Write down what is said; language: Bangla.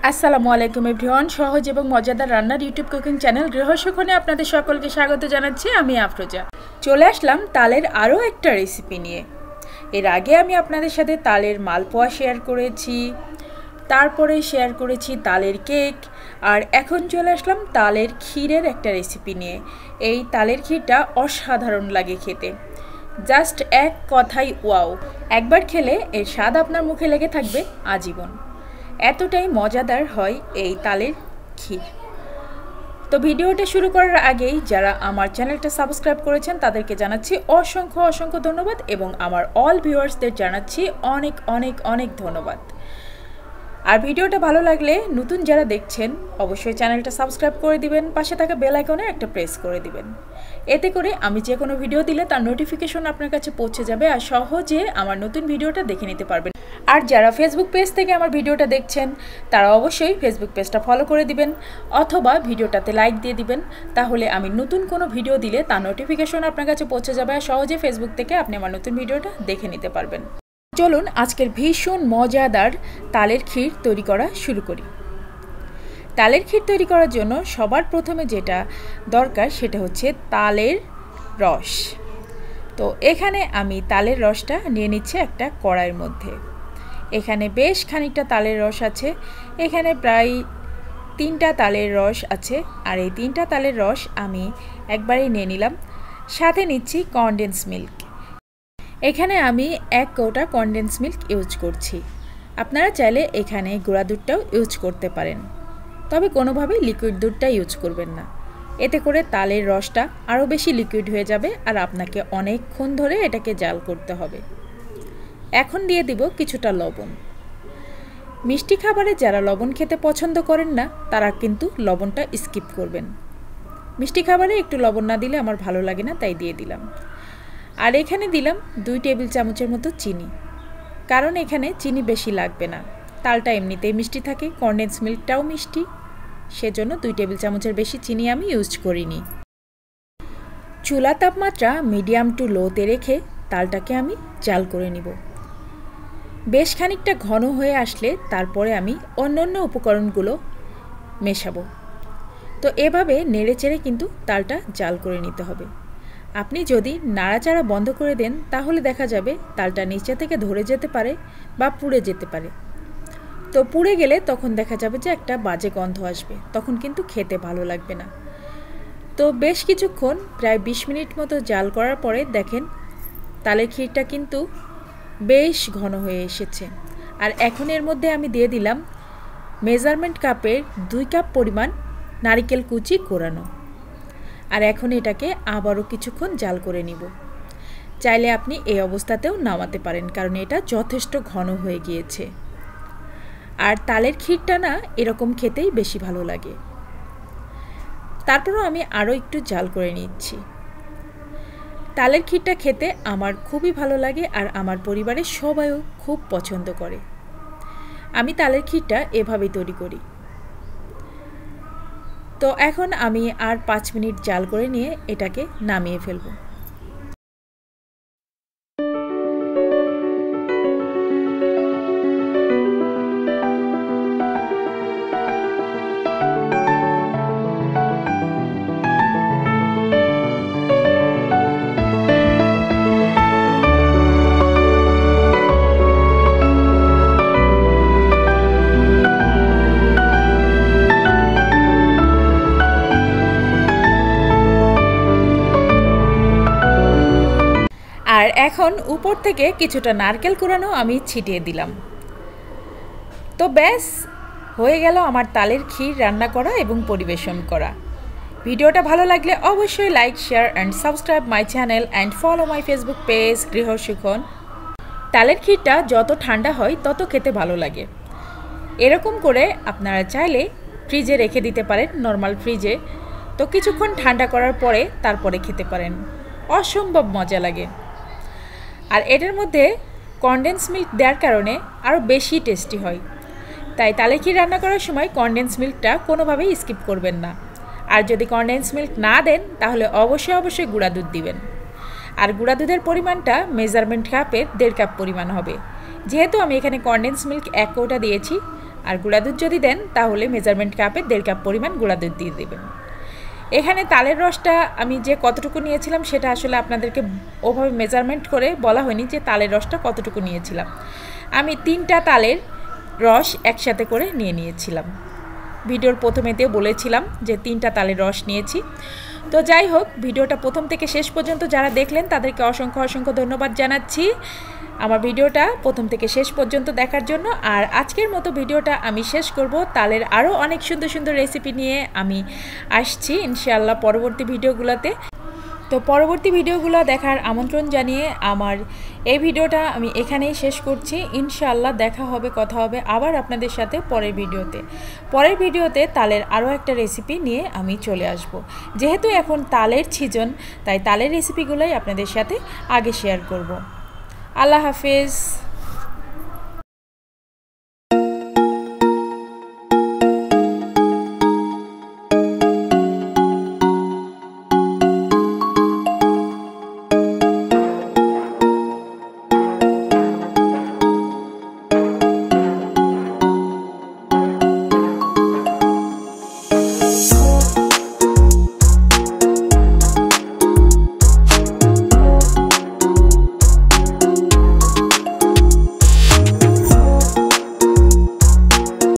আসসালামু আলাইকুম এভরিওয়ান। সহজ এবং মজাদার রান্নার ইউটিউব কুকিং চ্যানেল গৃহসুখনে আপনাদের সকলকে স্বাগত জানাচ্ছি। আমি আফরোজা চলে আসলাম তালের আরও একটা রেসিপি নিয়ে। এর আগে আমি আপনাদের সাথে তালের মালপোয়া শেয়ার করেছি, তারপরে শেয়ার করেছি তালের কেক, আর এখন চলে আসলাম তালের ক্ষীরের একটা রেসিপি নিয়ে। এই তালের ক্ষীরটা অসাধারণ লাগে খেতে, জাস্ট এক কথাই ওয়াও। একবার খেলে এর স্বাদ আপনার মুখে লেগে থাকবে আজীবন, এতটাই মজাদার হয় এই তালের ক্ষীর। তো ভিডিওটা শুরু করার আগেই যারা আমার চ্যানেলটা সাবস্ক্রাইব করেছেন তাদেরকে জানাচ্ছি অসংখ্য অসংখ্য ধন্যবাদ, এবং আমার অল ভিউয়ার্সদের জানাচ্ছি অনেক অনেক অনেক ধন্যবাদ। আর ভিডিওটা ভালো লাগলে নতুন যারা দেখছেন অবশ্যই চ্যানেলটা সাবস্ক্রাইব করে দিবেন, পাশে থাকা বেল আইকনে একটা প্রেস করে দিবেন। এতে করে আমি যে কোনো ভিডিও দিলে তার নোটিফিকেশন আপনার কাছে পৌঁছে যাবে আর সহজে আমার নতুন ভিডিওটা দেখে নিতে পারবেন। আর যারা ফেসবুক পেজ থেকে আমার ভিডিওটা দেখছেন তারা অবশ্যই ফেসবুক পেজটা ফলো করে দিবেন, অথবা ভিডিওটাতে লাইক দিয়ে দিবেন। তাহলে আমি নতুন কোনো ভিডিও দিলে তার নোটিফিকেশন আপনার কাছে পৌঁছে যাবে আর সহজে ফেসবুক থেকে আপনি আমার নতুন ভিডিওটা দেখে নিতে পারবেন। চলুন আজকের ভীষণ মজাদার তালের ক্ষীর তৈরি করা শুরু করি। তালের ক্ষীর তৈরি করার জন্য সবার প্রথমে যেটা দরকার সেটা হচ্ছে তালের রস। তো এখানে আমি তালের রসটা নিয়ে নিচ্ছি একটা কড়াইয়ের মধ্যে। এখানে বেশ খানিকটা তালের রস আছে, এখানে প্রায় 3টা তালের রস আছে, আর এই 3টা তালের রস আমি একবারেই নিয়ে নিলাম। সাথে নিচ্ছি কনডেন্স মিল্ক। এখানে আমি 1 কৌটা কনডেন্স মিল্ক ইউজ করছি। আপনারা চাইলে এখানে গুঁড়া দুধটাও ইউজ করতে পারেন, তবে কোনোভাবেই লিকুইড দুধটা ইউজ করবেন না, এতে করে তালের রসটা আরও বেশি লিকুইড হয়ে যাবে আর আপনাকে অনেকক্ষণ ধরে এটাকে জাল করতে হবে। এখন দিয়ে দিব কিছুটা লবণ। মিষ্টি খাবারে যারা লবণ খেতে পছন্দ করেন না তারা কিন্তু লবণটা স্কিপ করবেন। মিষ্টি খাবারে একটু লবণ না দিলে আমার ভালো লাগে না, তাই দিয়ে দিলাম। আর এখানে দিলাম 2 টেবিল চামচের মতো চিনি, কারণ এখানে চিনি বেশি লাগবে না, তালটা এমনিতেই মিষ্টি থাকে, কনডেন্স মিল্কটাও মিষ্টি, সেজন্য 2 টেবিল চামচের বেশি চিনি আমি ইউজ করিনি। চুলা তাপমাত্রা মিডিয়াম টু লোতে রেখে তালটাকে আমি জাল করে নিব। বেশ খানিকটা ঘন হয়ে আসলে তারপরে আমি অন্যান্য উপকরণগুলো মেশাবো। তো এভাবে নেড়েচেড়ে কিন্তু তালটা জাল করে নিতে হবে। আপনি যদি নাড়াচাড়া বন্ধ করে দেন তাহলে দেখা যাবে তালটা নিচে থেকে ধরে যেতে পারে বা পুড়ে যেতে পারে। তো পুড়ে গেলে তখন দেখা যাবে যে একটা বাজে গন্ধ আসবে, তখন কিন্তু খেতে ভালো লাগবে না। তো বেশ কিছুক্ষণ প্রায় 20 মিনিট মতো জাল করার পরে দেখেন তালের ক্ষীরটা কিন্তু বেশ ঘন হয়ে এসেছে। আর এখন এর মধ্যে আমি দিয়ে দিলাম মেজারমেন্ট কাপের 2 কাপ পরিমাণ নারকেল কুচি কোরানো। আর এখন এটাকে আবারও কিছুক্ষণ জাল করে নিব। চাইলে আপনি এই অবস্থাতেও নামাতে পারেন, কারণ এটা যথেষ্ট ঘন হয়ে গিয়েছে। আর তালের ক্ষীরটা না এরকম খেতেই বেশি ভালো লাগে। তারপরও আমি আরও একটু জাল করে নিচ্ছি। তালের ক্ষীরটা খেতে আমার খুবই ভালো লাগে আর আমার পরিবারের সবাইও খুব পছন্দ করে। আমি তালের ক্ষীরটা এভাবেই তৈরি করি। তো এখন আমি আর 5 মিনিট জাল করে নিয়ে এটাকে নামিয়ে ফেলবো। আর এখন উপর থেকে কিছুটা নারকেল কোরানো আমি ছিটিয়ে দিলাম। তো ব্যাস হয়ে গেল আমার তালের ক্ষীর রান্না করা এবং পরিবেশন করা। ভিডিওটা ভালো লাগলে অবশ্যই like, share and subscribe my channel and follow my Facebook page Grihasukhan. তালের ক্ষীরটা যত ঠান্ডা হয় তত খেতে ভালো লাগে। এরকম করে আপনারা চাইলে ফ্রিজে রেখে দিতে পারেন, নর্মাল ফ্রিজে। তো কিছুক্ষণ ঠান্ডা করার পরে তারপরে খেতে পারেন, অসম্ভব মজা লাগে। আর এটার মধ্যে কনডেন্স মিল্ক দেওয়ার কারণে আরও বেশি টেস্টি হয়। তাই তালের ক্ষীর রান্না করার সময় কনডেন্স মিল্কটা কোনোভাবেই স্কিপ করবেন না। আর যদি কনডেন্স মিল্ক না দেন তাহলে অবশ্যই অবশ্যই গুঁড়া দুধ দিবেন। আর গুঁড়া দুধের পরিমাণটা মেজারমেন্ট কাপের 1.5 কাপ পরিমাণ হবে। যেহেতু আমি এখানে কনডেন্স মিল্ক 1 কৌটা দিয়েছি, আর গুঁড়া দুধ যদি দেন তাহলে মেজারমেন্ট কাপে 1.5 কাপ পরিমাণ গুঁড়া দুধ দিয়ে দেবেন। এখানে তালের রসটা আমি যে কতটুকু নিয়েছিলাম সেটা আসলে আপনাদেরকে ওভাবে মেজারমেন্ট করে বলা হয়নি যে তালের রসটা কতটুকু নিয়েছিলাম। আমি 3টা তালের রস একসাথে করে নিয়েছিলাম। ভিডিওর প্রথমেতে বলেছিলাম যে 3টা তালের রস নিয়েছি। তো যাই হোক, ভিডিওটা প্রথম থেকে শেষ পর্যন্ত যারা দেখলেন তাদেরকে অসংখ্য ধন্যবাদ জানাচ্ছি আমার ভিডিওটা প্রথম থেকে শেষ পর্যন্ত দেখার জন্য। আর আজকের মতো ভিডিওটা আমি শেষ করব। তালের আরও অনেক সুন্দর রেসিপি নিয়ে আমি আসছি ইনশাআল্লাহ পরবর্তী ভিডিওগুলোতে। তো পরবর্তী ভিডিওগুলো দেখার আমন্ত্রণ জানিয়ে আমার এই ভিডিওটা আমি এখানেই শেষ করছি। ইনশাআল্লাহ দেখা হবে, কথা হবে আবার আপনাদের সাথে পরের ভিডিওতে তালের আরও একটা রেসিপি নিয়ে আমি চলে আসব। যেহেতু এখন তালের সিজন, তাই তালের রেসিপিগুলোই আপনাদের সাথে আগে শেয়ার করব। আল্লাহ হাফেজ।